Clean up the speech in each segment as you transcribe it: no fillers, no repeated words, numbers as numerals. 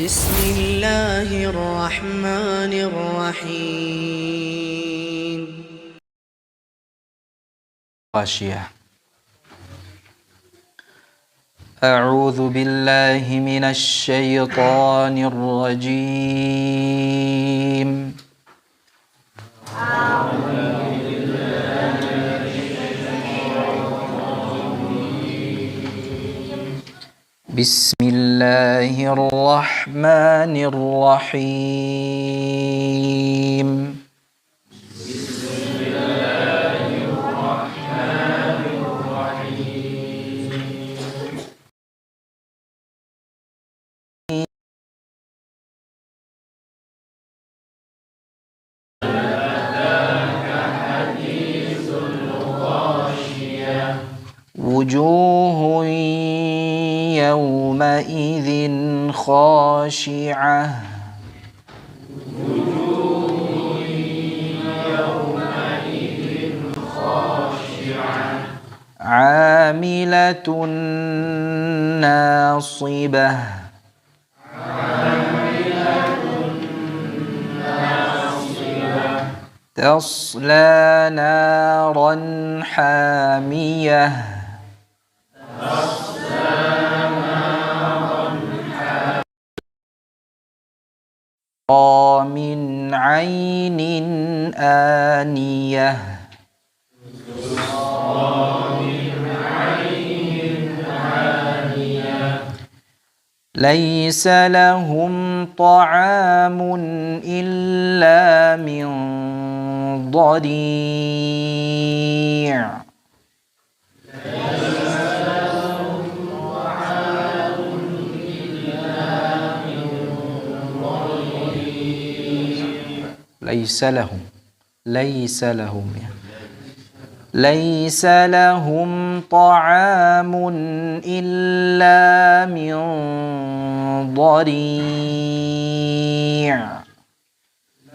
بسم الله الرحمن الرحيم. غاشية. أعوذ بالله من الشيطان الرجيم. بسم الله الرحمن الرحيم. وجوه يومئذ خاشعة عاملة ناصبة تصلى نارا حامية من عين آنية ليس لهم طعام إلا من ضريع ليس لهم ليس لهم طعام إلا من ضريع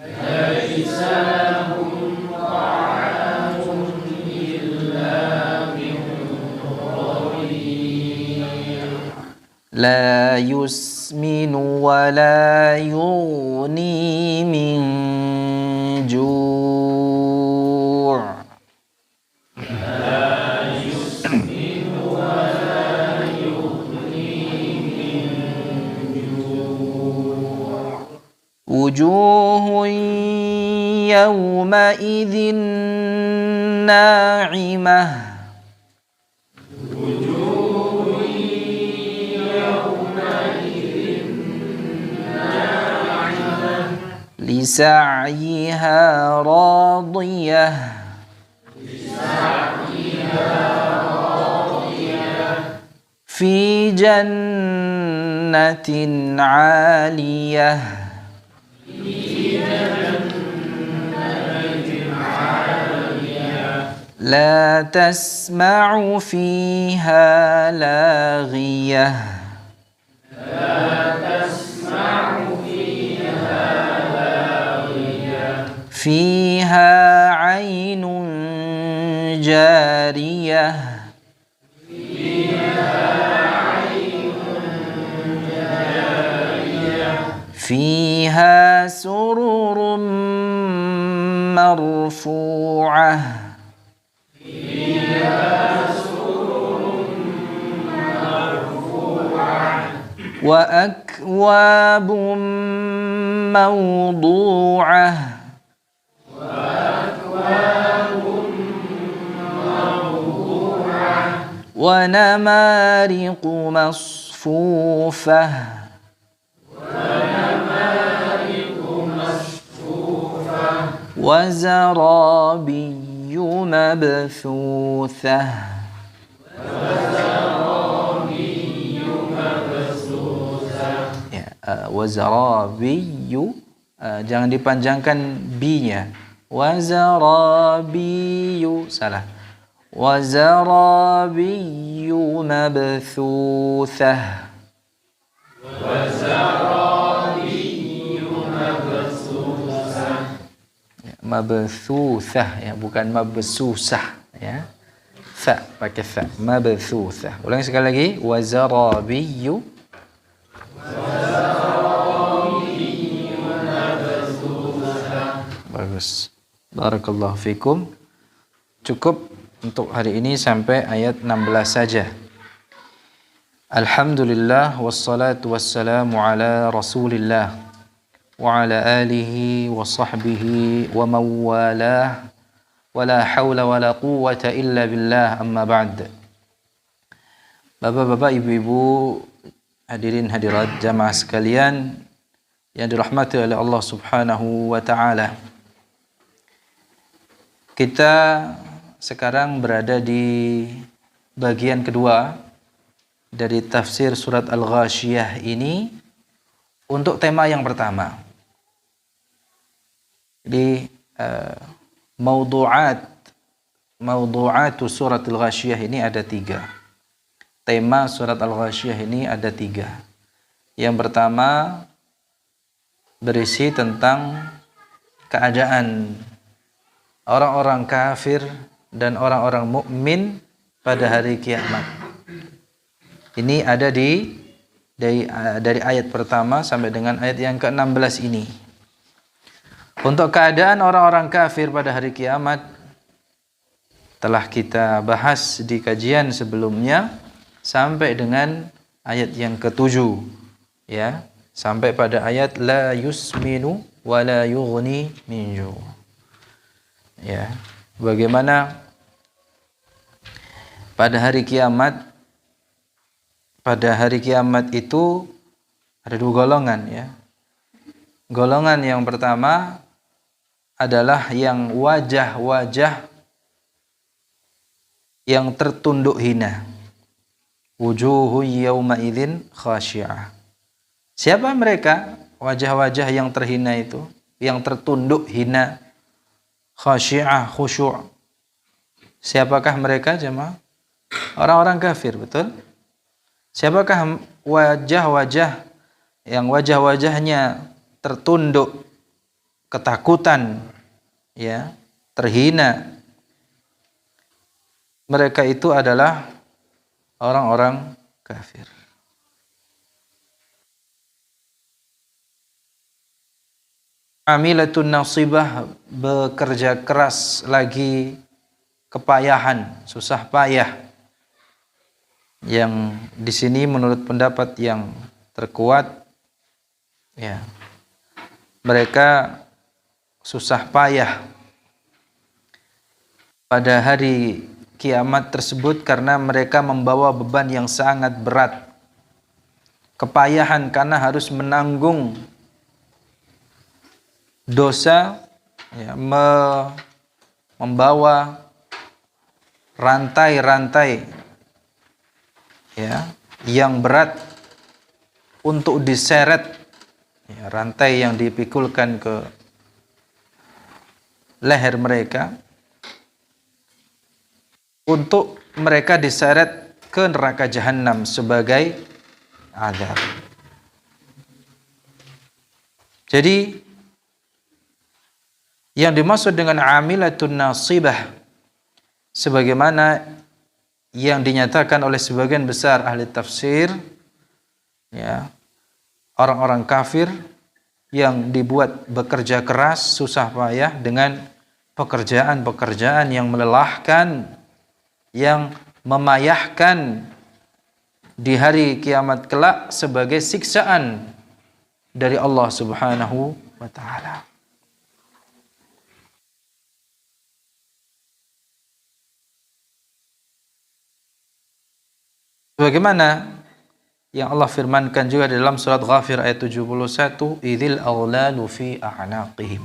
ليس لهم طعام إلا من ضريع لا يسمن ولا يغني من جوع لا يسمن ولا يغني من جوع وجوه يومئذ ناعمة لسعيها راضية في جنة عالية لا تسمع فيها لاغية فيها عين جارية فيها سرر مرفوعة وأكواب موضوعة ونمارق مصفوفة وزرابي مبثوثة wazarabiyu jangan dipanjangkan b-nya. Wazarabiyu salah. Wazarabiyu mabthuthah. Wazarabiyu mabthuthah. Mabthuthah ya, bukan mabsusah ya. Fa pakai fa. Mabthuthah. Ulangi sekali lagi. Wazarabiyu Bagus. Barakallahu fikum. Cukup untuk hari ini sampai ayat 16 saja. Alhamdulillah wassalatu wassalamu ala Rasulillah wa ala alihi wa sahbihi wa mawalah wa la hawla wa la quwwata illa billah, amma ba'd. Bapak-bapak, ibu-ibu, hadirin hadirat jamaah sekalian yang dirahmati oleh Allah Subhanahu wa taala. Kita sekarang berada di bagian kedua dari tafsir surat Al-Ghasyiyah ini untuk tema yang pertama. Jadi maudu'atu surat Al-Ghasyiyah ini ada 3. Tema surat Al-Ghasyiyah ini ada 3. Yang pertama berisi tentang keadaan orang-orang kafir dan orang-orang mukmin pada hari kiamat. Ini ada dari ayat pertama sampai dengan ayat yang ke-16 ini. Untuk keadaan orang-orang kafir pada hari kiamat telah kita bahas di kajian sebelumnya sampai dengan ayat yang ke-7, ya, sampai pada ayat la yusminu wa la yughni min ju'. Ya, bagaimana pada hari kiamat itu ada 2 golongan, ya. Golongan yang pertama adalah yang wajah-wajah yang tertunduk hina. Wujuhu yawma idzin khashi'ah. Siapa mereka? Wajah-wajah yang terhina itu, yang tertunduk hina, khashi'ah, khusyuk. Siapakah mereka, jemaah? Orang-orang kafir, betul? Siapakah wajah-wajah yang wajah-wajahnya tertunduk, ketakutan, ya, terhina? Mereka itu adalah orang-orang kafir. Amilatun nasibah, bekerja keras lagi, kepayahan, susah payah. Yang di sini menurut pendapat yang terkuat, ya, mereka susah payah pada hari kiamat tersebut karena mereka membawa beban yang sangat berat. Kepayahan karena harus menanggung dosa, ya, membawa rantai-rantai, ya, yang berat untuk diseret, ya, rantai yang dipikulkan ke leher mereka untuk mereka diseret ke neraka jahanam sebagai azab. Jadi yang dimaksud dengan amilatun nasibah sebagaimana yang dinyatakan oleh sebagian besar ahli tafsir, ya, orang-orang kafir yang dibuat bekerja keras, susah payah dengan pekerjaan-pekerjaan yang melelahkan, yang memayahkan di hari kiamat kelak sebagai siksaan dari Allah Subhanahu wa taala. Bagaimana yang Allah firmankan juga dalam surat Ghafir ayat 71, idzil aghlalu fi a'naqihim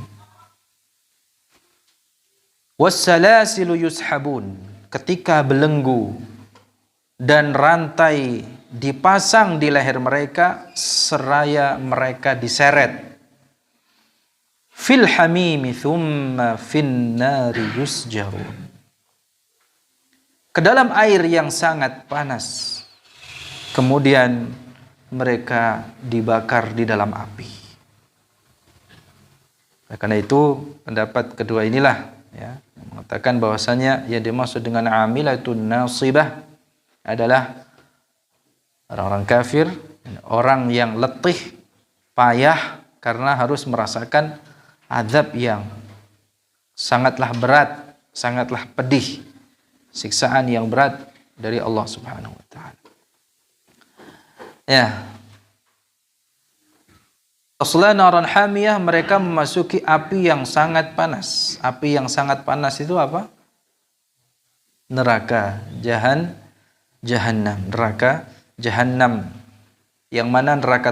wassalasilu yushabun, ketika belenggu dan rantai dipasang di leher mereka seraya mereka diseret, fil hamimi thumma fin nari yusjarun, ke dalam air yang sangat panas, kemudian mereka dibakar di dalam api. Karena itu pendapat kedua inilah, ya, yang mengatakan bahwasanya yang dimaksud dengan amilatun nasibah adalah orang-orang kafir, orang yang letih, payah karena harus merasakan azab yang sangatlah berat, sangatlah pedih, siksaan yang berat dari Allah Subhanahu wa taala. Ya. Tasla naran hamiyah, mereka memasuki api yang sangat panas. Api yang sangat panas itu apa? Neraka Jahannam, neraka Jahannam. Yang mana neraka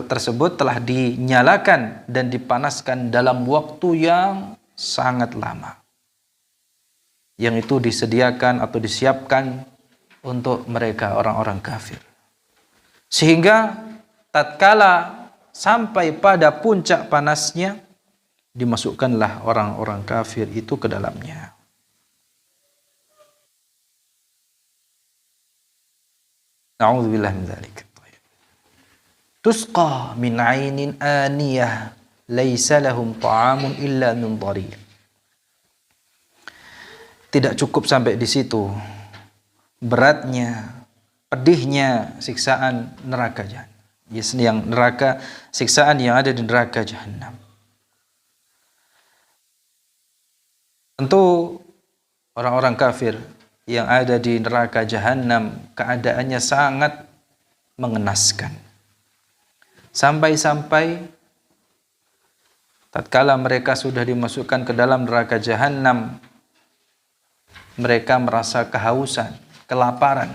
tersebut telah dinyalakan dan dipanaskan dalam waktu yang sangat lama. Yang itu disediakan atau disiapkan untuk mereka orang-orang kafir. Sehingga tatkala sampai pada puncak panasnya, dimasukkanlah orang-orang kafir itu ke dalamnya. Na'udzubillah min dzalik. Tusqa min 'ainin aniyah laisa lahum ta'amun illa min dhari'. Tidak cukup sampai di situ. Beratnya, pedihnya siksaan neraka Jahannam. Yang neraka, siksaan yang ada di neraka Jahannam. Tentu orang-orang kafir yang ada di neraka Jahannam keadaannya sangat mengenaskan. Sampai-sampai tatkala mereka sudah dimasukkan ke dalam neraka Jahannam, mereka merasa kehausan, kelaparan.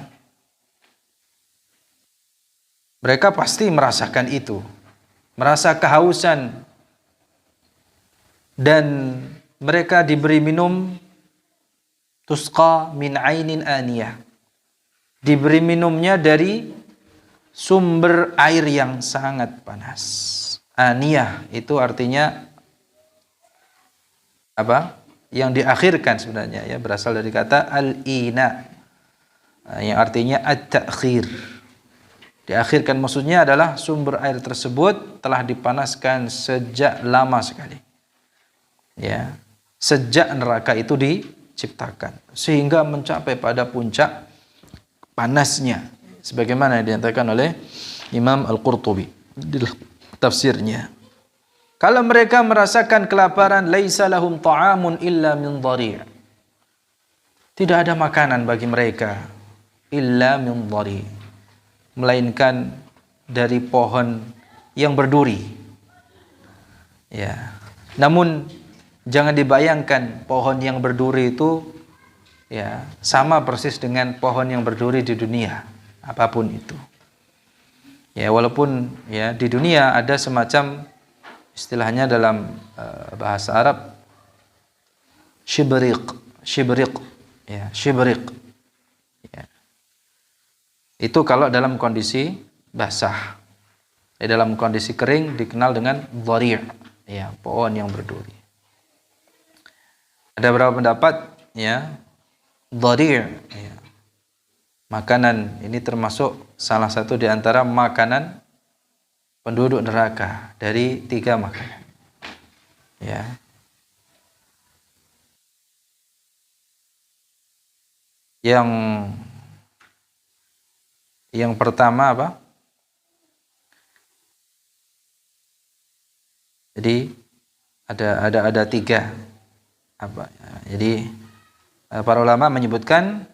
Mereka pasti merasakan itu, merasa kehausan, dan mereka diberi minum tusqa min ainin aniyah, diberi minumnya dari sumber air yang sangat panas. Aniyah itu artinya apa? Yang diakhirkan sebenarnya, ya, berasal dari kata al-ina, yang artinya at-ta'khir. Diakhirkan maksudnya adalah sumber air tersebut telah dipanaskan sejak lama sekali. Ya, sejak neraka itu diciptakan sehingga mencapai pada puncak panasnya, sebagaimana dinyatakan oleh Imam Al-Qurtubi di tafsirnya. Kalau mereka merasakan kelaparan, laisa lahum ta'amun illa min dhari'. Tidak ada makanan bagi mereka illa min dhari', melainkan dari pohon yang berduri. Ya. Namun jangan dibayangkan pohon yang berduri itu, ya, sama persis dengan pohon yang berduri di dunia, apapun itu. Ya, walaupun ya di dunia ada semacam istilahnya dalam bahasa Arab shibriq, ya, shibriq. Ya. Itu kalau dalam kondisi basah. Dalam kondisi kering dikenal dengan dhari', ya, pohon yang berduri. Ada beberapa pendapat, ya, dhari', ya, makanan ini termasuk salah satu di antara makanan penduduk neraka dari 3 makanan. Ya. Yang pertama apa? Jadi ada 3 apa? Jadi para ulama menyebutkan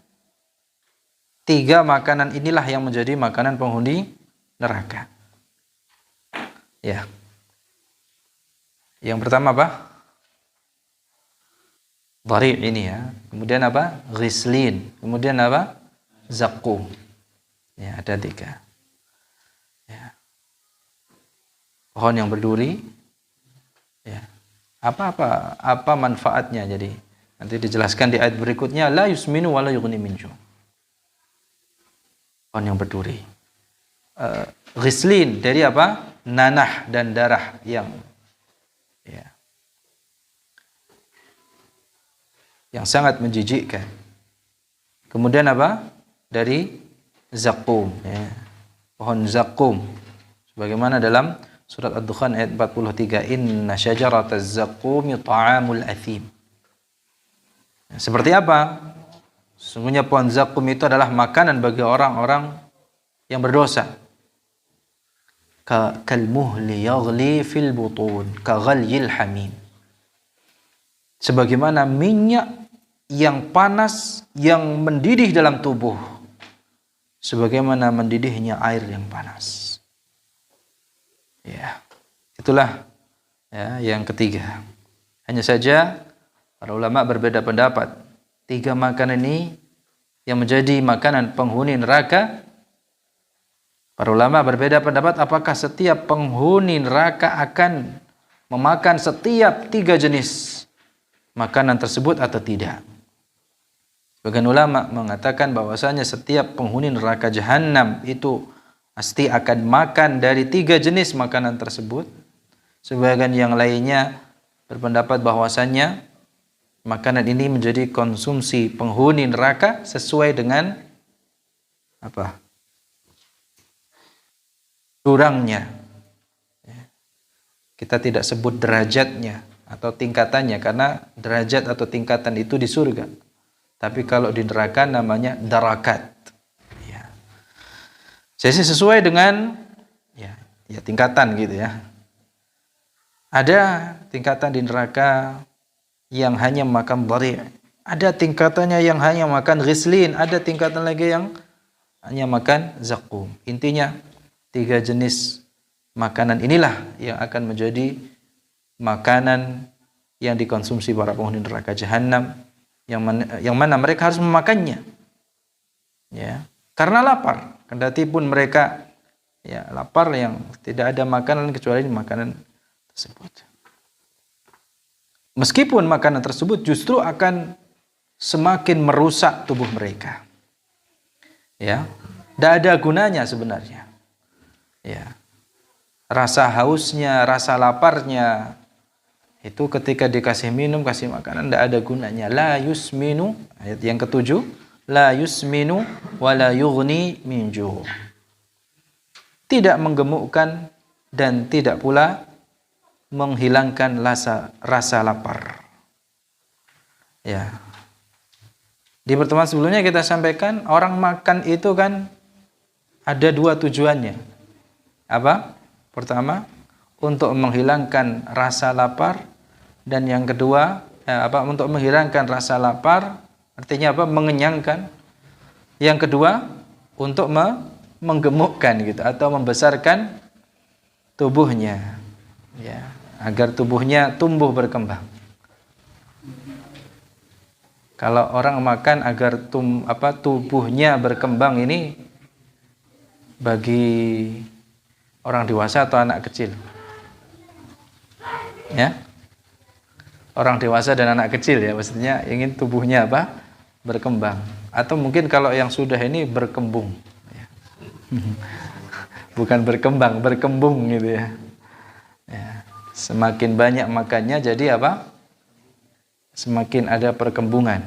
3 makanan inilah yang menjadi makanan penghuni neraka. Ya. Yang pertama apa? Dhari' ini, ya. Kemudian apa? Ghislin. Kemudian apa? Zaqqum. Ya, ada 3. Ya. Pohon yang berduri. Ya. Apa manfaatnya? Jadi nanti dijelaskan di ayat berikutnya, la yusminu wa la yughni min ju'. Pohon yang berduri. Ghislin dari apa? Nanah dan darah yang, ya, yang sangat menjijikkan. Kemudian apa? Dari zaqqum, ya. Pohon zaqqum. Sebagaimana dalam surat Ad-Dukhan ayat 43, inna syajarataz zaqqumi ta'amul athim. Ya, seperti apa? Sesungguhnya pohon zaqqum itu adalah makanan bagi orang-orang yang berdosa. Kalmuhli yaghli fil butun, kaghalyil hamim. sebagaimana minyak yang panas yang mendidih dalam tubuh, sebagaimana mendidihnya air yang panas. Ya, itulah ya yang ketiga. Hanya saja para ulama berbeda pendapat. 3 makanan ini yang menjadi makanan penghuni neraka. Para ulama berbeda pendapat apakah setiap penghuni neraka akan memakan setiap 3 jenis makanan tersebut atau tidak. Sebagian ulama mengatakan bahwasanya setiap penghuni neraka jahanam itu pasti akan makan dari 3 jenis makanan tersebut. Sebagian yang lainnya berpendapat bahwasanya makanan ini menjadi konsumsi penghuni neraka sesuai dengan apa? Kurangnya. Kita tidak sebut derajatnya atau tingkatannya karena derajat atau tingkatan itu di surga. Tapi kalau di neraka namanya darakat. Ya. Jadi sesuai dengan ya tingkatan gitu ya. Ada tingkatan di neraka yang hanya makan dhari'. Ada tingkatannya yang hanya makan ghislin. Ada tingkatan lagi yang hanya makan zakum. Intinya 3 jenis makanan inilah yang akan menjadi makanan yang dikonsumsi para penghuni neraka jahanam, yang mana mereka harus memakannya. Ya, karena lapar. Kendati pun mereka ya lapar yang tidak ada makanan kecuali makanan tersebut. Meskipun makanan tersebut justru akan semakin merusak tubuh mereka. Ya, tidak ada gunanya sebenarnya. Ya. Rasa hausnya, rasa laparnya itu ketika dikasih minum, kasih makanan tidak ada gunanya. La yusminu, ayat yang ke-7, la yusminu wa la yughni min ju'. Tidak menggemukkan dan tidak pula menghilangkan rasa lapar. Ya. Di pertemuan sebelumnya kita sampaikan orang makan itu kan ada 2 tujuannya. Apa? Pertama, untuk menghilangkan rasa lapar, dan yang kedua, untuk menghilangkan rasa lapar, artinya apa? Mengenyangkan. Yang kedua, untuk menggemukkan gitu atau membesarkan tubuhnya, ya, agar tubuhnya tumbuh berkembang. Kalau orang makan agar tubuhnya berkembang ini bagi orang dewasa atau anak kecil? Ya. Orang dewasa dan anak kecil ya, maksudnya ingin tubuhnya apa? Berkembang. Atau mungkin kalau yang sudah ini berkembung. Ya. Bukan berkembang, berkembung gitu ya. Ya. Semakin banyak makannya jadi apa? Semakin ada perkembungan.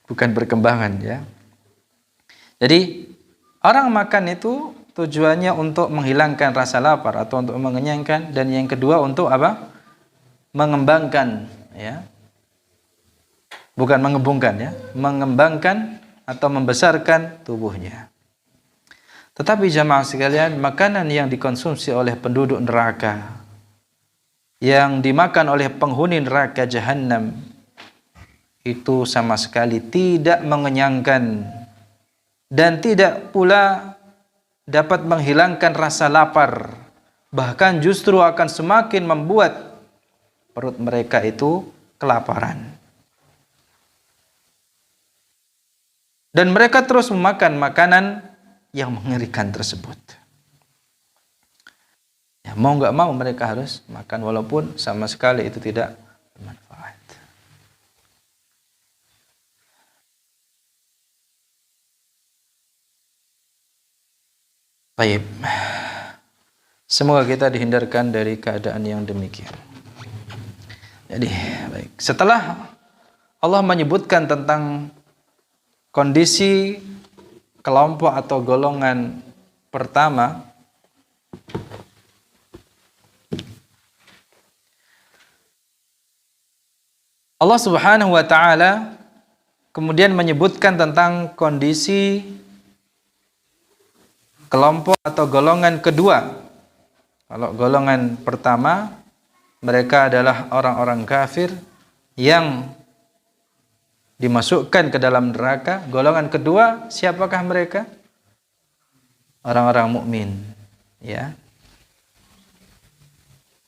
Bukan perkembangan ya. Jadi orang makan itu tujuannya untuk menghilangkan rasa lapar atau untuk mengenyangkan, dan yang kedua untuk apa? Mengembangkan ya. Bukan mengembungkan ya, mengembangkan atau membesarkan tubuhnya. Tetapi jamaah sekalian, makanan yang dikonsumsi oleh penduduk neraka, yang dimakan oleh penghuni neraka jahanam, itu sama sekali tidak mengenyangkan dan tidak pula dapat menghilangkan rasa lapar. Bahkan justru akan semakin membuat perut mereka itu kelaparan. Dan mereka terus memakan makanan yang mengerikan tersebut. Ya, mau nggak mau mereka harus makan walaupun sama sekali itu tidak bermanfaat. Baik. Semoga kita dihindarkan dari keadaan yang demikian. Jadi, baik. Setelah Allah menyebutkan tentang kondisi kelompok atau golongan pertama, Allah Subhanahu wa taala kemudian menyebutkan tentang kondisi kelompok atau golongan kedua. Kalau golongan pertama, mereka adalah orang-orang kafir yang dimasukkan ke dalam neraka. Golongan kedua, siapakah mereka? Orang-orang mukmin, ya,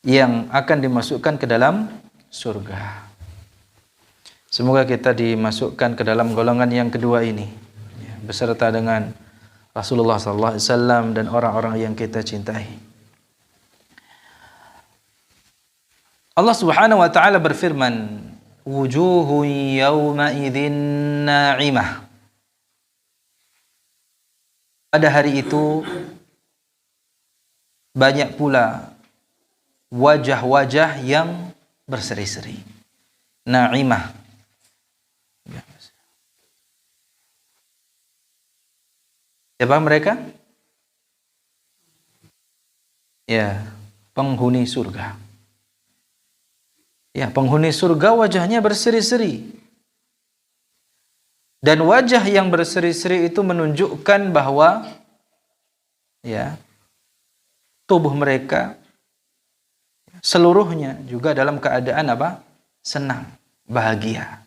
yang akan dimasukkan ke dalam surga. Semoga kita dimasukkan ke dalam golongan yang kedua ini, ya, beserta dengan Rasulullah SAW dan orang-orang yang kita cintai. Allah Subhanahu wa taala berfirman, wujuhun yawma idzin na'imah. Pada hari itu banyak pula wajah-wajah yang berseri-seri. Na'imah. Siapa mereka? Ya, penghuni surga. Ya, penghuni surga wajahnya berseri-seri. Dan wajah yang berseri-seri itu menunjukkan bahwa ya, tubuh mereka seluruhnya juga dalam keadaan apa? Senang, bahagia.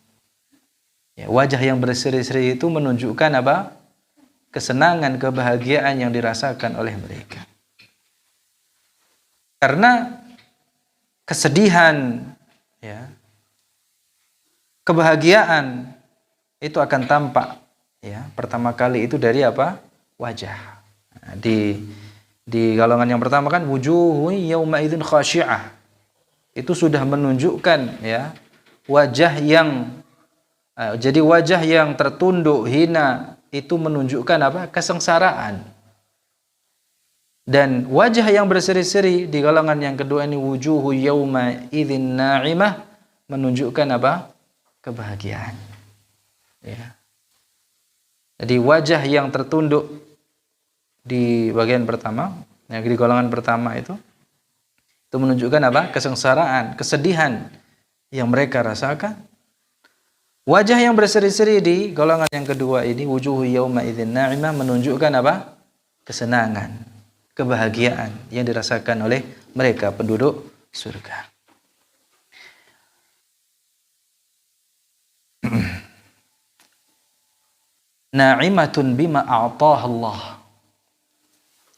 Ya, wajah yang berseri-seri itu menunjukkan apa? Kesenangan, kebahagiaan yang dirasakan oleh mereka. Karena kesedihan, ya, kebahagiaan itu akan tampak, ya, pertama kali itu dari apa? Wajah. Nah, di golongan yang pertama kan wujuhun yauma idzin khasyi'ah. Itu sudah menunjukkan, ya, wajah yang jadi wajah yang tertunduk, hina, itu menunjukkan apa? Kesengsaraan. Dan wajah yang berseri-seri di golongan yang kedua ini wujuhu yauma idzin na'imah, menunjukkan apa? Kebahagiaan. Ya. Jadi wajah yang tertunduk di bagian pertama, yang di golongan pertama itu menunjukkan apa? Kesengsaraan, kesedihan yang mereka rasakan. Wajah yang berseri-seri di golongan yang kedua ini wujuhu yauma idzin na'imah, menunjukkan apa? Kesenangan, kebahagiaan yang dirasakan oleh mereka penduduk surga. Na'imatun bima a'taha Allah.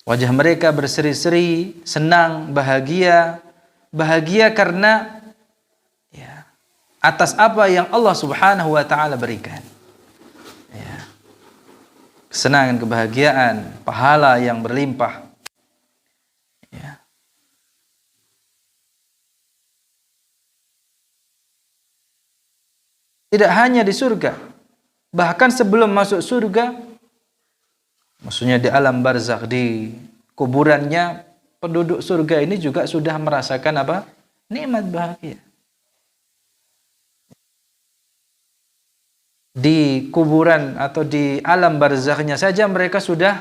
Wajah mereka berseri-seri, senang, bahagia. Bahagia karena, ya, atas apa yang Allah Subhanahu wa taala berikan. Ya. Kesenangan, kebahagiaan, pahala yang berlimpah. Ya. Tidak hanya di surga, bahkan sebelum masuk surga, maksudnya di alam barzakh, di kuburannya, penduduk surga ini juga sudah merasakan apa? Nikmat bahagia. Di kuburan atau di alam barzakhnya saja mereka sudah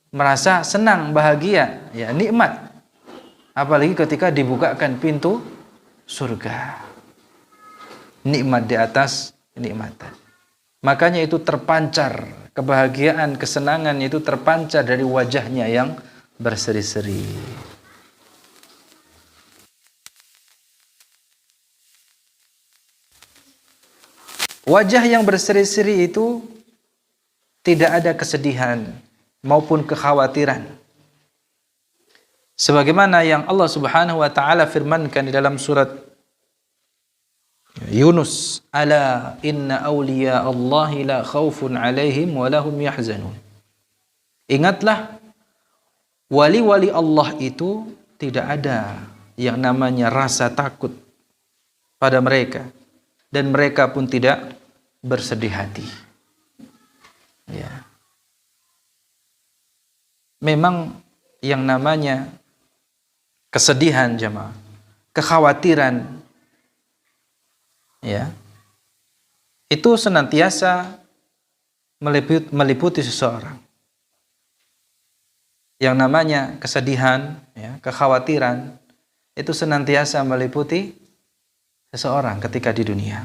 merasa senang, bahagia, ya, nikmat. Apalagi ketika dibukakan pintu surga. Nikmat di atas nikmatan. Makanya itu terpancar, kebahagiaan, kesenangan itu terpancar dari wajahnya yang berseri-seri. Wajah yang berseri-seri itu tidak ada kesedihan maupun kekhawatiran. Sebagaimana yang Allah Subhanahu wa taala firmankan di dalam surat Yunus, ala inna awliya Allahi la khawfun alaihim wa lahum yahzanun. Ingatlah, wali-wali Allah itu tidak ada yang namanya rasa takut pada mereka, dan mereka pun tidak bersedih hati. Ya. Memang yang namanya kesedihan, jemaah, kekhawatiran, ya, itu senantiasa meliputi seseorang. Yang namanya kesedihan, ya, kekhawatiran, itu senantiasa meliputi seseorang ketika di dunia.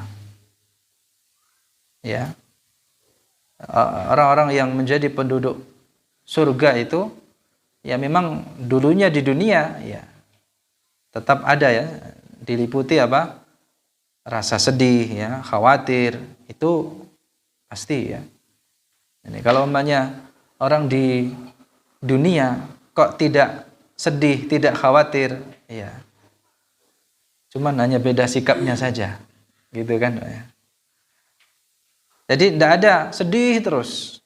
Ya, orang-orang yang menjadi penduduk surga itu, ya, memang dulunya di dunia, ya, tetap ada, ya, diliputi apa? rasa sedih, ya, khawatir, itu pasti ya. Ini kalau umpamanya orang di dunia kok tidak sedih, tidak khawatir, ya, cuman hanya beda sikapnya saja, gitu kan ya. Jadi tidak ada sedih terus,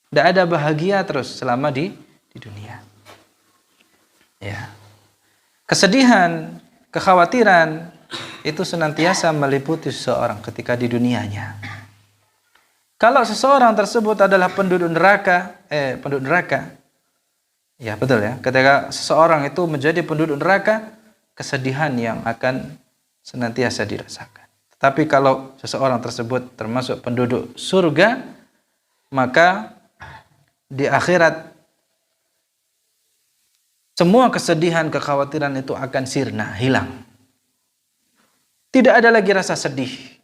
tidak ada bahagia terus selama di dunia. Ya. Kesedihan, kekhawatiran itu senantiasa meliputi seseorang ketika di dunianya. Kalau seseorang tersebut adalah penduduk neraka, ya betul ya. Ketika seseorang itu menjadi penduduk neraka, kesedihan yang akan senantiasa dirasakan. Tetapi kalau seseorang tersebut termasuk penduduk surga, maka di akhirat semua kesedihan, kekhawatiran itu akan sirna, hilang. Tidak ada lagi rasa sedih.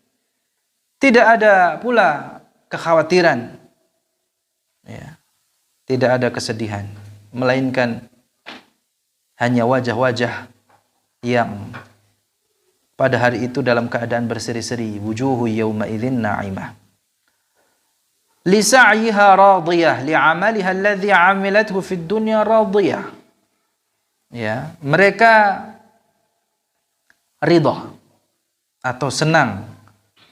Tidak ada pula kekhawatiran. Ya. Tidak ada kesedihan. Melainkan hanya wajah-wajah yang pada hari itu dalam keadaan berseri-seri. Wujuhu yawma idzin na'imah. Li sa'yiha radiyah. Li amaliha alladhi amilathu fid dunya radiyah. Ya, mereka ridha atau senang,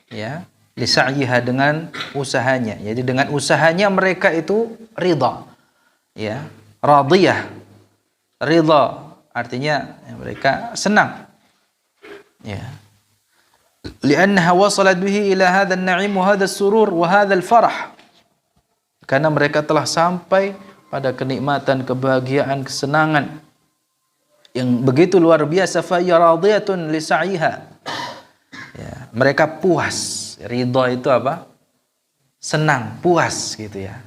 ya, li sa'yiha dengan usahanya. Jadi dengan usahanya mereka itu ridha, ya, radiyah. Ridha artinya ya, mereka senang, ya, li'annaha wasalat bihi ila hadha an-na'im wa hadha as-surur wa hadha al-farah, karena mereka telah sampai pada kenikmatan, kebahagiaan, kesenangan yang begitu luar biasa. Fa radiyatun li sa'iha, ya, mereka puas. Ridha itu apa? Senang, puas gitu ya.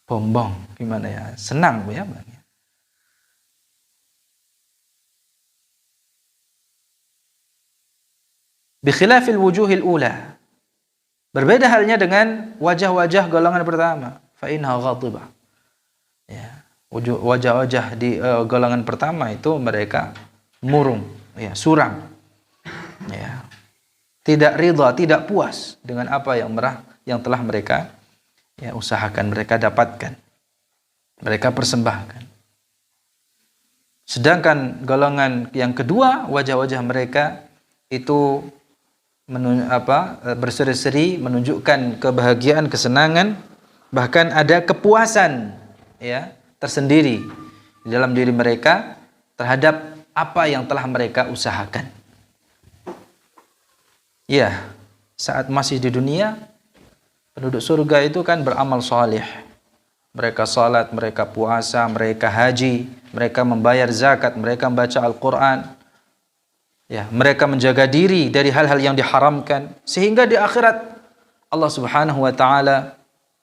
Bombong gimana ya? Senang ya. Bi khilafil wujuhil ula. Berbeda halnya dengan wajah-wajah golongan pertama. Fa inha ghadibah. Ya, wajah-wajah di golongan pertama itu mereka murung, ya, suram, ya, tidak ridha, tidak puas dengan apa yang telah mereka ya usahakan, mereka dapatkan, mereka persembahkan. Sedangkan golongan yang kedua, wajah-wajah mereka itu berseri-seri, menunjukkan kebahagiaan, kesenangan, bahkan ada kepuasan, ya, tersendiri di dalam diri mereka terhadap apa yang telah mereka usahakan. Ya, saat masih di dunia, penduduk surga itu kan beramal salih. Mereka salat, mereka puasa, mereka haji, mereka membayar zakat, mereka membaca Al-Quran. Ya, mereka menjaga diri dari hal-hal yang diharamkan, sehingga di akhirat Allah Subhanahu wa taala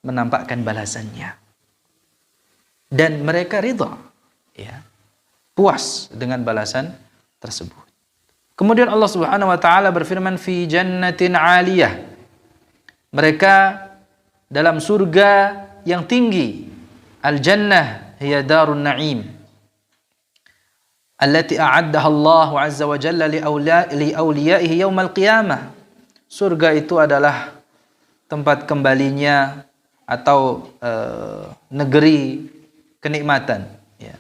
menampakkan balasannya. Dan mereka ridha, ya, puas dengan balasan tersebut. Kemudian Allah Subhanahu wa taala berfirman fi jannatin 'aliyah. Mereka dalam surga yang tinggi. Al-jannah hiya darun na'im allati a'addaha Allah 'azza wa jalla li awliyaihi yaumal qiyamah. Surga itu adalah tempat kembalinya atau negeri kenikmatan, ya,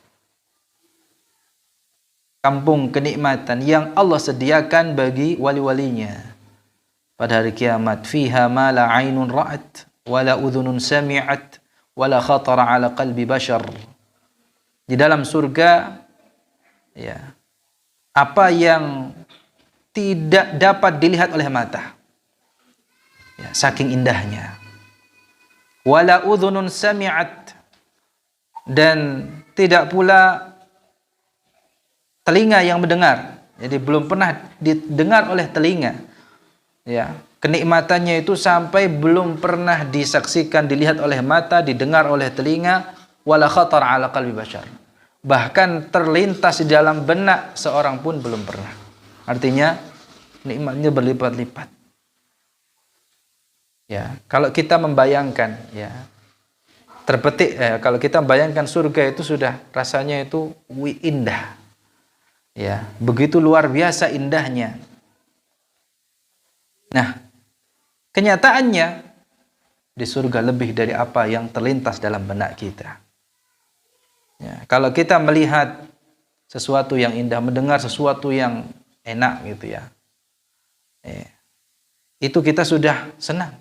kampung kenikmatan yang Allah sediakan bagi wali-walinya pada hari kiamat. Fiha ma la 'ainun ra'at wa la udhunun sami'at wa la khatara 'ala qalbi bashar. Di dalam surga, ya, apa yang tidak dapat dilihat oleh mata, ya, saking indahnya. Wa la udhunun sami'at, dan tidak pula telinga yang mendengar. Jadi belum pernah didengar oleh telinga. Ya, kenikmatannya itu sampai belum pernah disaksikan, dilihat oleh mata, didengar oleh telinga, wala khatar ala qalbi bashar. Bahkan terlintas di dalam benak seorang pun belum pernah. Artinya nikmatnya berlipat-lipat. Ya, kalau kita membayangkan, ya, terpetik, kalau kita membayangkan surga itu sudah rasanya itu indah. Ya, begitu luar biasa indahnya. Nah, kenyataannya di surga lebih dari apa yang terlintas dalam benak kita. Ya, kalau kita melihat sesuatu yang indah, mendengar sesuatu yang enak gitu ya, itu kita sudah senang.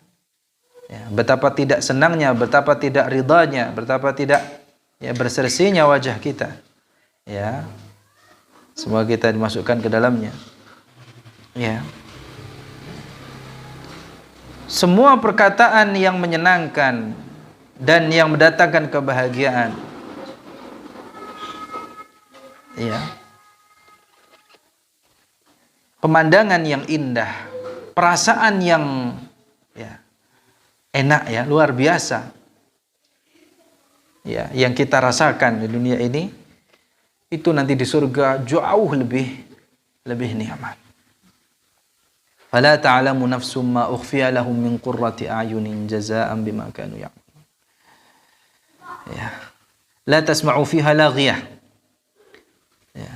Ya, betapa tidak senangnya, betapa tidak ridhanya, betapa tidak berseri-serinya wajah kita. Ya, semoga kita dimasukkan ke dalamnya. Ya. Semua perkataan yang menyenangkan dan yang mendatangkan kebahagiaan. Ya. Pemandangan yang indah, perasaan yang enak ya, luar biasa. Ya, yang kita rasakan di dunia ini itu nanti di surga jauh lebih nikmat. Fala ta'lamu nafsum ma ukhfiya lahum min qurrati a'yunin jazaa'an bima kanu ya'malun. Ya. La tasma'u fiha laghiyah. Ya.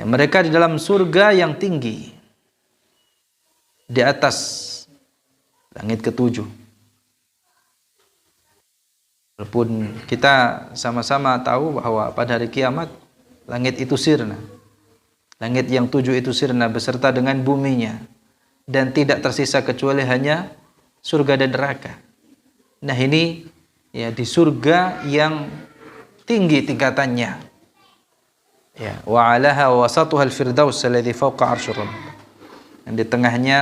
Ya, mereka di dalam surga yang tinggi, di atas langit ketujuh. Walaupun kita sama-sama tahu bahwa pada hari kiamat langit itu sirna. Langit yang 7 itu sirna beserta dengan buminya, dan tidak tersisa kecuali hanya surga dan neraka. Nah, ini ya di surga yang tinggi tingkatannya. Ya, wa 'alaha wa wasatuha al-firdaus alladhi fawqa 'arsyir rabb. Yang di tengahnya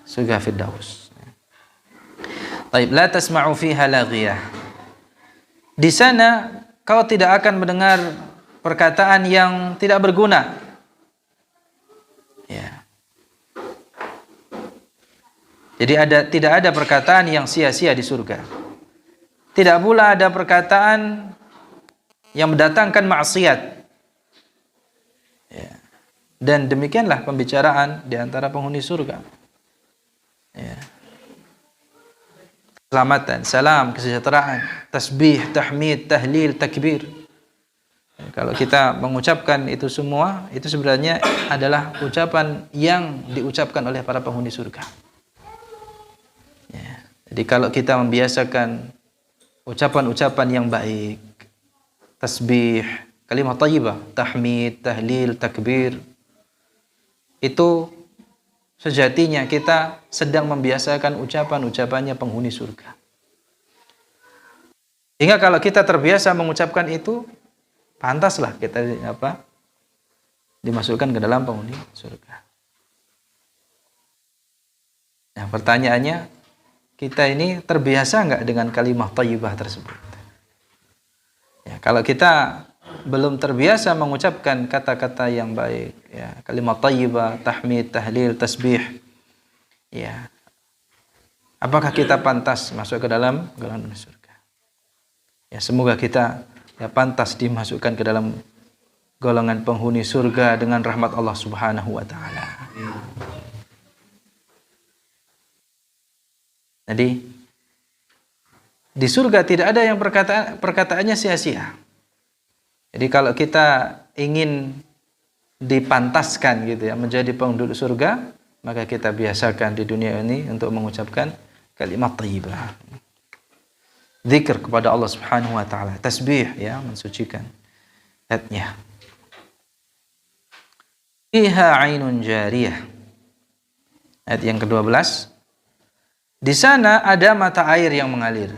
surga firdaus. Baik, la tasma'u fiha laghiyah. Di sana kau tidak akan mendengar perkataan yang tidak berguna. Ya. Jadi tidak ada perkataan yang sia-sia di surga. Tidak pula ada perkataan yang mendatangkan maksiat. Ya. Dan demikianlah pembicaraan di antara penghuni surga. Ya. Keselamatan, salam, kesejahteraan, tasbih, tahmid, tahlil, takbir. Ya, kalau kita mengucapkan itu semua, itu sebenarnya adalah ucapan yang diucapkan oleh para penghuni surga. Ya, jadi kalau kita membiasakan ucapan-ucapan yang baik, tasbih, kalimat thayyibah, tahmid, tahlil, takbir, itu sejatinya kita sedang membiasakan ucapan-ucapannya penghuni surga. Hingga kalau kita terbiasa mengucapkan itu, pantaslah kita dimasukkan ke dalam penghuni surga. Nah, pertanyaannya, kita ini terbiasa enggak dengan kalimat thayyibah tersebut? Ya, kalau kita belum terbiasa mengucapkan kata-kata yang baik, ya, kalimat thayyibah, tahmid, tahlil, tasbih, ya, apakah kita pantas masuk ke dalam golongan surga? Ya, semoga kita pantas dimasukkan ke dalam golongan penghuni surga dengan rahmat Allah Subhanahu wa taala. Jadi di surga tidak ada yang perkataannya sia-sia. Jadi kalau kita ingin dipantaskan gitu ya menjadi penduduk surga, maka kita biasakan di dunia ini untuk mengucapkan kalimat thayyibah. Zikir kepada Allah Subhanahu wa taala, tasbih ya, mensucikan zatnya. Fiha 'ainun jariyah. Ayat yang ke-12. Di sana ada mata air yang mengalir.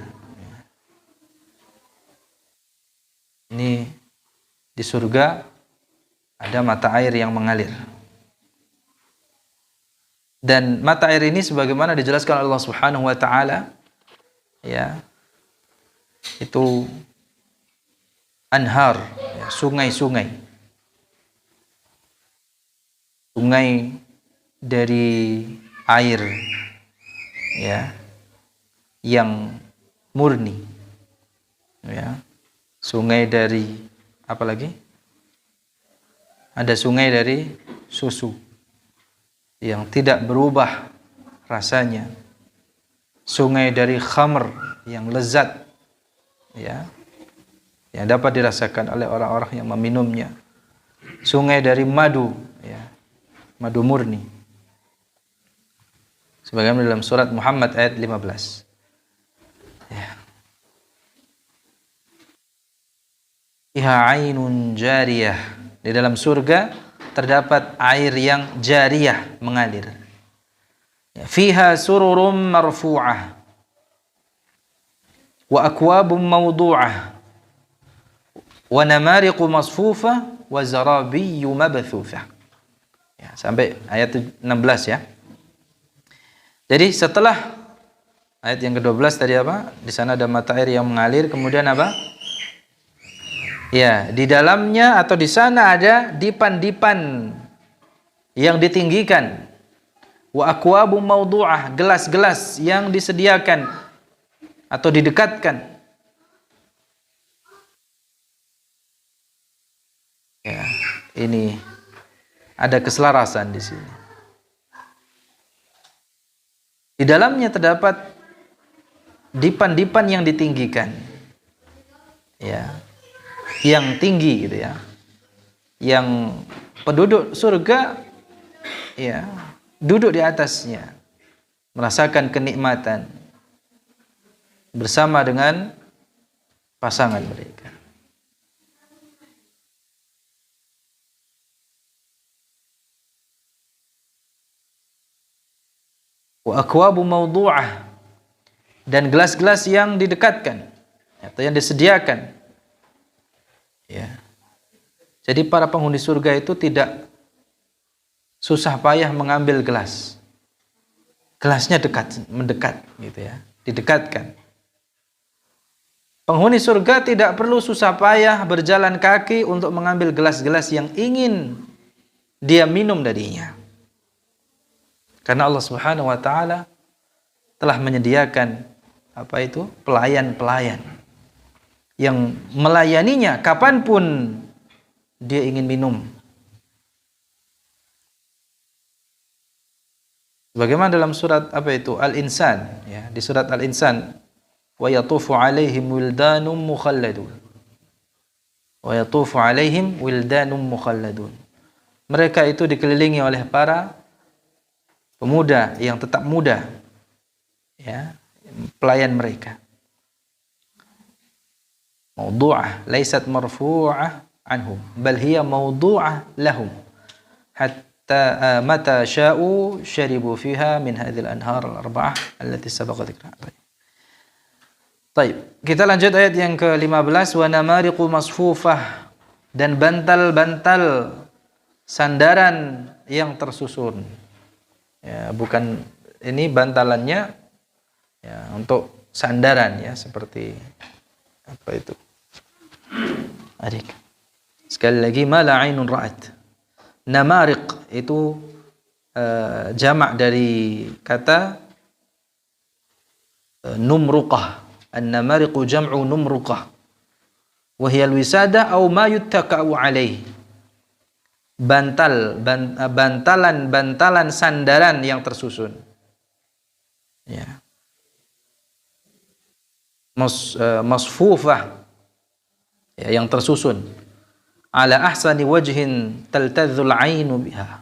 Ini di surga ada mata air yang mengalir. Dan mata air ini sebagaimana dijelaskan oleh Allah Subhanahu wa taala, ya, itu anhar, ya, sungai-sungai. Sungai dari air, ya, yang murni. Ya. Sungai dari apa lagi? Ada sungai dari susu yang tidak berubah rasanya. Sungai dari khamr yang lezat, ya. yang dapat dirasakan oleh orang-orang yang meminumnya. Sungai dari madu, ya, madu murni. Sebagaimana dalam surat Muhammad ayat 15. Ya. Fiha ainun jariyah. Di dalam surga terdapat air yang jariyah, mengalir. Ya. Fiha sururum marfu'ah wa akwabum mawdu'ah wa namariqu masfufah wa zarabiyyu mabthufah. Ya, sampai ayat 16 ya. Jadi setelah ayat yang ke-12 tadi apa? Di sana ada mata air yang mengalir, kemudian apa? Ya, di dalamnya atau di sana ada dipan-dipan yang ditinggikan. Wa akwabum mawdu'ah, gelas-gelas yang disediakan atau didekatkan. Ya, ini ada keselarasan di sini. Di dalamnya terdapat dipan-dipan yang ditinggikan. Ya. Yang tinggi gitu ya. Yang penduduk surga ya, duduk di atasnya, merasakan kenikmatan bersama dengan pasangan mereka. Wa akwabu mawdu'ah, dan gelas-gelas yang didekatkan atau yang disediakan. Ya. Jadi para penghuni surga itu tidak susah payah mengambil gelas. Gelasnya mendekat gitu ya, didekatkan. Penghuni surga tidak perlu susah payah berjalan kaki untuk mengambil gelas-gelas yang ingin dia minum darinya. Karena Allah Subhanahu wa taala telah menyediakan pelayan-pelayan yang melayaninya kapanpun dia ingin minum. Bagaimana dalam surat Al-Insan ya, di surat Al-Insan, wa yatufu alaihim wildanum mukhalladun. Wa yatufu alaihim wildanum mukhalladun. Mereka itu dikelilingi oleh para pemuda yang tetap muda, ya, pelayan mereka. Mawdu'ah, laysat marfu'ah anhum, bal hiya mawdu'ah lahum. Hatta mata sya'u syaribu fiha min hadhil anhar al-arba'ah allati sabaqa dzikraha. Baik, kita lanjut ayat yang ke-15, wa namariqu masfufah, dan bantal-bantal sandaran yang tersusun. Ya, bukan ini bantalannya ya untuk sandaran ya, seperti apa itu? Adik. Sekali lagi, ma la ainun ra'at. Namariq itu jamak dari kata numruqah. An-namariqu jam'u numruqah. Wa hiya al-wisada aw ma yuttaka'u alaih. Bantalan sandaran yang tersusun. Ya. Masfufah, ya, yang tersusun. Ala ahsani wajhin taltadhul ainu biha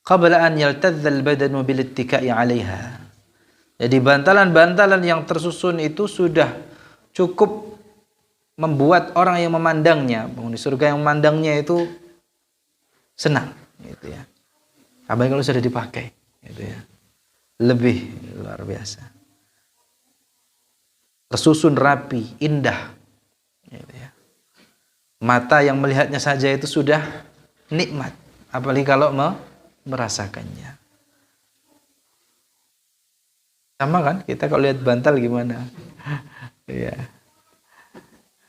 qabla an yaltadha al-badanu bil ittika'i 'alaiha. Jadi bantalan-bantalan yang tersusun itu sudah cukup membuat orang yang memandangnya, penghuni surga yang memandangnya itu senang gitu ya. Apalagi kalau sudah dipakai gitu ya. Lebih luar biasa. Tersusun rapi, indah gitu ya. Mata yang melihatnya saja itu sudah nikmat, apalagi kalau merasakannya. Sama kan kita kalau lihat bantal gimana? Ya.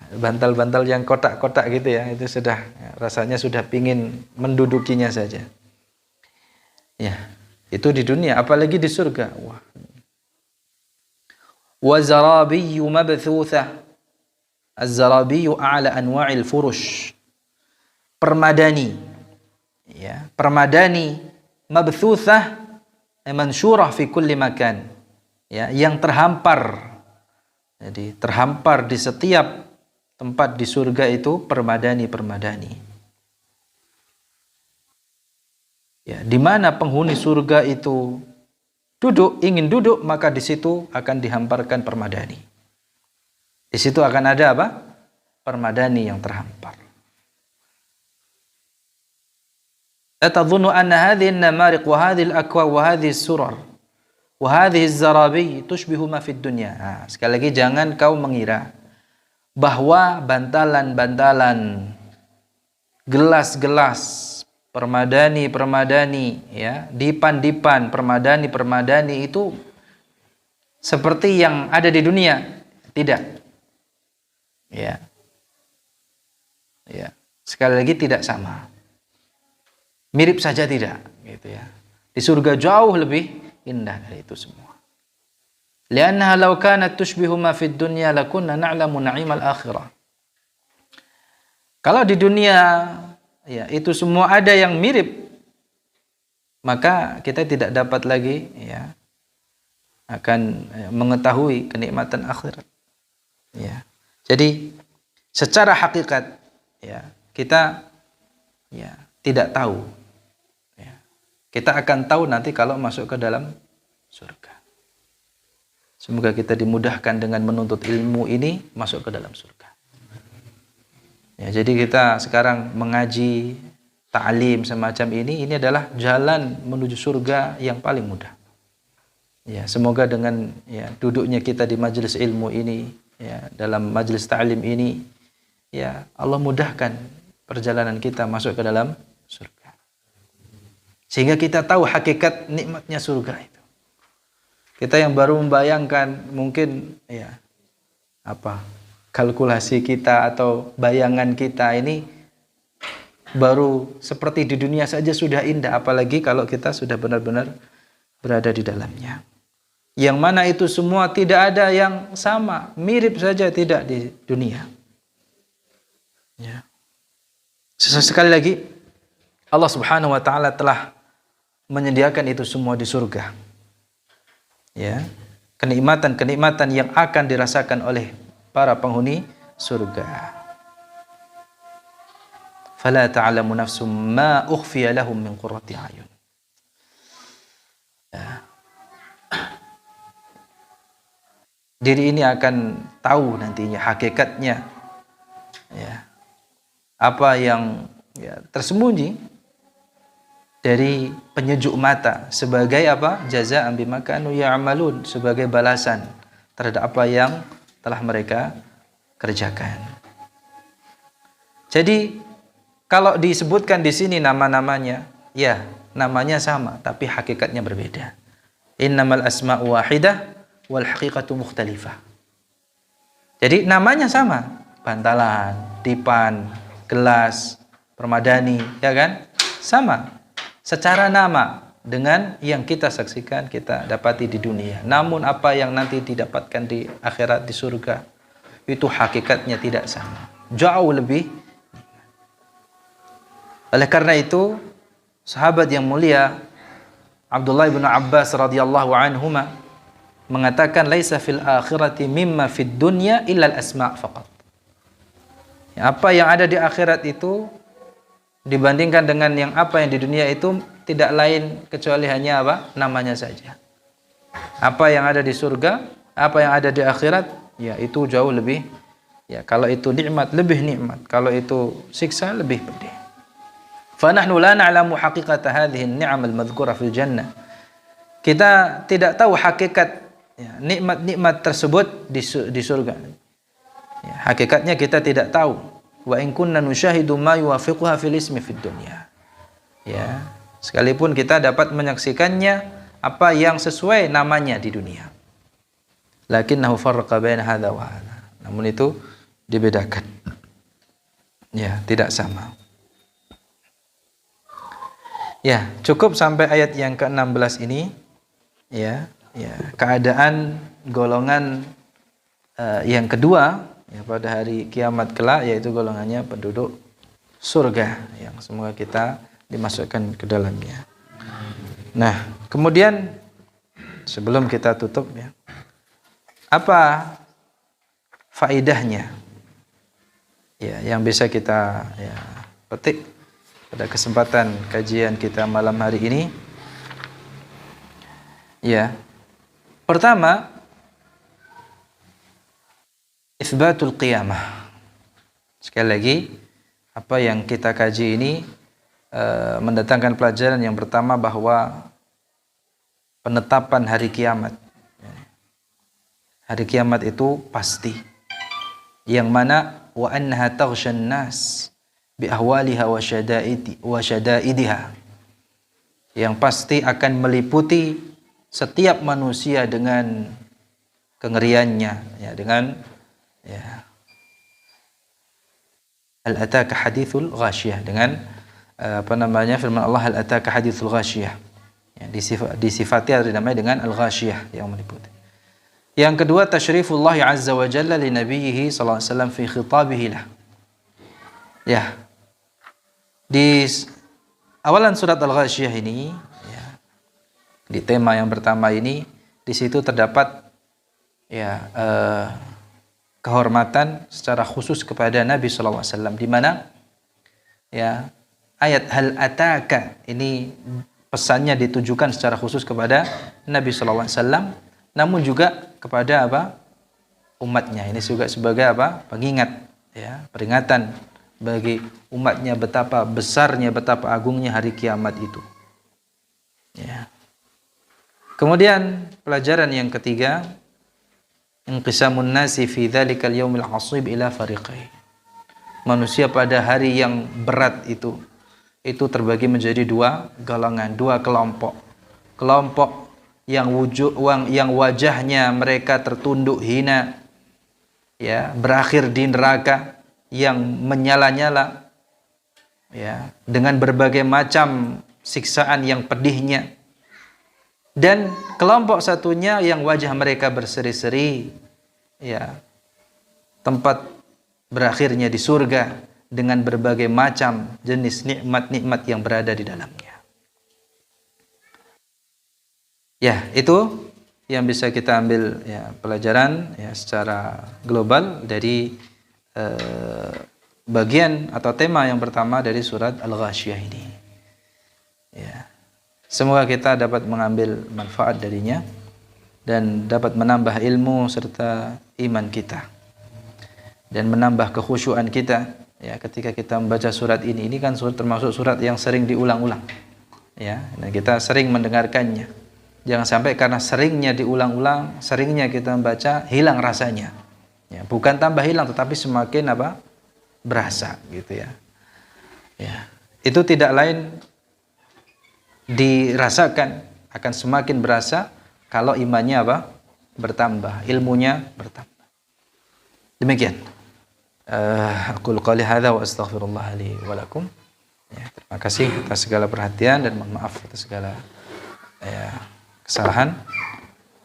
Bantal-bantal yang kotak-kotak gitu ya, itu sudah rasanya sudah pingin mendudukinya saja. Ya, itu di dunia, apalagi di surga. Wah. Wa zarabiyyu mabthuthah. Az-zarabiyyu a'la anwa'il furush. Permadani. Ya, permadani mabthuthah mansyurah fi kulli makan. Ya, yang terhampar. Jadi terhampar di setiap tempat di surga itu permadani-permadani. Ya, di mana penghuni surga itu ingin duduk, maka di situ akan dihamparkan permadani. Di situ akan ada apa? Permadani yang terhampar. Atadhunnu anna hadhihi an-namariq wa hadhihi al-akwab wa hadhihi as-surar wa hadhihi az-zarabi tushbihu ma fid dunya. Nah, sekali lagi jangan kau mengira bahwa bantalan-bantalan, gelas-gelas, permadani-permadani, ya, dipan-dipan, permadani-permadani itu seperti yang ada di dunia. Tidak. Ya. Ya. Sekali lagi tidak sama. Mirip saja tidak, gitu ya. Di surga jauh lebih indah dari itu semua. Liannaha law kanat tushbihu ma fid dunya lakunna na'lamu na'imal akhirah. Kalau di dunia ya itu semua ada yang mirip, maka kita tidak dapat lagi ya akan mengetahui kenikmatan akhirat. Ya. Jadi secara hakikat ya kita ya tidak tahu. Ya. Kita akan tahu nanti kalau masuk ke dalam surga. Semoga kita dimudahkan dengan menuntut ilmu ini masuk ke dalam surga. Ya, jadi kita sekarang mengaji ta'lim semacam ini adalah jalan menuju surga yang paling mudah. Ya, semoga dengan ya duduknya kita di majelis ilmu ini, ya, dalam majelis ta'lim ini, ya Allah mudahkan perjalanan kita masuk ke dalam surga. Sehingga kita tahu hakikat nikmatnya surga itu. Kita yang baru membayangkan mungkin ya kalkulasi kita atau bayangan kita ini baru seperti di dunia saja sudah indah, apalagi kalau kita sudah benar-benar berada di dalamnya. Yang mana itu semua tidak ada yang sama, mirip saja tidak di dunia. Ya. Sekali lagi Allah Subhanahu wa taala telah menyediakan itu semua di surga. Ya. Kenikmatan-kenikmatan yang akan dirasakan oleh para penghuni surga. Fala ta'lamu nafsum ma ukhfiya lahum min qurrati a'yun. Ya. Diri ini akan tahu nantinya hakikatnya ya. Apa yang ya, tersembunyi dari penyejuk mata sebagai apa? Jazaa'an bima kanu ya'malun, sebagai balasan terhadap apa yang telah mereka kerjakan. Jadi kalau disebutkan di sini nama-namanya, ya namanya sama tapi hakikatnya berbeda. Innamal asma'u wahidah wal haqiqatu mukhtalifah. Jadi namanya sama, bantalan, dipan, gelas, permadani, ya kan? Sama. Secara nama dengan yang kita saksikan, kita dapati di dunia. Namun apa yang nanti didapatkan di akhirat, di surga, itu hakikatnya tidak sama. Jauh lebih. Oleh karena itu, sahabat yang mulia Abdullah bin Abbas radhiyallahu anhuma mengatakan, laisa fil akhirati mimma fid dunya illa al-asma' faqat. Apa yang ada di akhirat itu dibandingkan dengan yang apa yang di dunia itu tidak lain kecuali hanya apa? Namanya saja. Apa yang ada di surga, apa yang ada di akhirat, ya itu jauh lebih, ya kalau itu nikmat lebih nikmat, kalau itu siksa lebih pedih. Fa nahnu la na'lamu haqiqata hadhihi an-ni'am al-madhkura fil jannah. Kita tidak tahu hakikat ya, nikmat-nikmat tersebut di surga. Ya, hakikatnya kita tidak tahu. Wa in kunna nushahidu ma yuwafiquha fil ismi fid dunya. Ya, sekalipun kita dapat menyaksikannya apa yang sesuai namanya di dunia. Lakinnahu farraqa baina hadza wa hadza. Namun itu dibedakan. Ya, tidak sama. Ya, cukup sampai ayat yang ke-16 ini. Ya, keadaan golongan yang kedua ya, pada hari kiamat kelak, yaitu golongannya penduduk surga yang semoga kita dimasukkan ke dalamnya. Nah, kemudian sebelum kita tutup ya, apa faedahnya ya yang bisa kita petik pada kesempatan kajian kita malam hari ini. Ya. Pertama, itsbatul qiyamah. Sekali lagi, apa yang kita kaji ini mendatangkan pelajaran yang pertama bahwa penetapan hari kiamat. Hari kiamat itu pasti. Yang mana wa annaha taghshan nas bi ahwaliha wa syadaidiha. Yang pasti akan meliputi setiap manusia dengan kengeriannya, ya, dengan hal ataka hadithul ghasyiyah, dengan firman Allah, hal ataka hadithul ghasyiyah, ya, disifati atau dinamai dengan al-ghasyiyah yang meliputi. Yang kedua, tasyrifullah azza wa jalla li nabiyhi sallallahu alaihi wasallam fi khitabihi lah. Ya. Di awalan surat Al-Ghasyiyah ini, ya, di tema yang pertama ini, di situ terdapat kehormatan secara khusus kepada Nabi sallallahu alaihi wasallam, di mana ya ayat hal ataka ini pesannya ditujukan secara khusus kepada Nabi sallallahu alaihi wasallam, namun juga kepada umatnya. Ini juga sebagai pengingat, ya, peringatan bagi umatnya betapa besarnya, betapa agungnya hari kiamat itu. Ya. Kemudian pelajaran yang ketiga, inqisamun nasi fi dzalikal yaumil 'asib ila fariqain. Manusia pada hari yang berat itu terbagi menjadi dua golongan, dua kelompok. Kelompok yang wajahnya mereka tertunduk hina, ya, berakhir di neraka yang menyala-nyala, ya, dengan berbagai macam siksaan yang pedihnya. Dan kelompok satunya yang wajah mereka berseri-seri, ya, tempat berakhirnya di surga dengan berbagai macam jenis nikmat-nikmat yang berada di dalamnya. Ya, itu yang bisa kita ambil, ya, pelajaran, ya, secara global dari bagian atau tema yang pertama dari surat Al-Ghasyiyah ini. Ya. Semoga kita dapat mengambil manfaat darinya dan dapat menambah ilmu serta iman kita dan menambah kekhusyuan kita, ya, ketika kita membaca surat ini. Ini kan termasuk surat yang sering diulang-ulang, ya, dan kita sering mendengarkannya. Jangan sampai karena seringnya diulang-ulang, seringnya kita membaca, hilang rasanya. Ya, bukan tambah hilang, tetapi semakin berasa, gitu ya. Ya, itu tidak lain dirasakan, akan semakin berasa kalau imannya bertambah, ilmunya bertambah. Demikian. Aqulu qali hadza wa astaghfirullah li wa lakum. Ya, terima kasih atas segala perhatian dan mohon maaf atas segala kesalahan.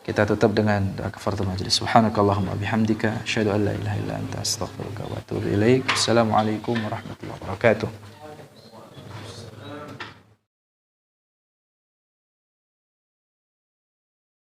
Kita tutup dengan doa kafaratul majelis. Subhanakallahumma bihamdika asyhadu an la ilaha illa anta astaghfiruka wa atubu ilaik. Assalamualaikum warahmatullahi wabarakatuh.